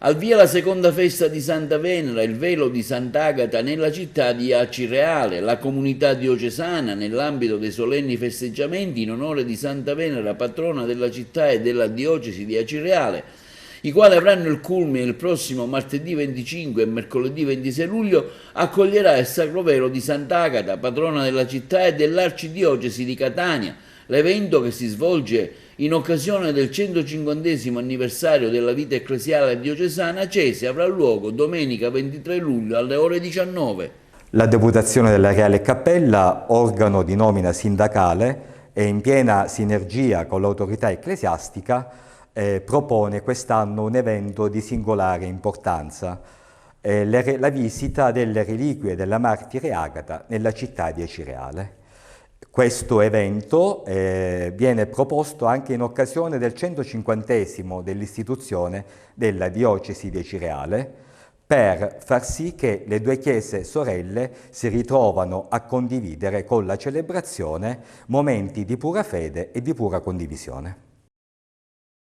Al via la seconda festa di Santa Venera, il velo di Sant'Agata nella città di Acireale. La comunità diocesana, nell'ambito dei solenni festeggiamenti in onore di Santa Venera, patrona della città e della diocesi di Acireale, i quali avranno il culmine il prossimo martedì 25 e mercoledì 26 luglio, accoglierà il Sacro Velo di Sant'Agata, patrona della città e dell'arcidiocesi di Catania. L'evento, che si svolge in occasione del 150° anniversario della vita ecclesiale diocesana a Cesi, avrà luogo domenica 23 luglio alle ore 19. La Deputazione della Reale Cappella, organo di nomina sindacale e in piena sinergia con l'autorità ecclesiastica, propone quest'anno un evento di singolare importanza, la visita delle reliquie della martire Agata nella città di Acireale. Questo evento viene proposto anche in occasione del 150° dell'istituzione della diocesi di Acireale, per far sì che le due chiese sorelle si ritrovano a condividere con la celebrazione momenti di pura fede e di pura condivisione.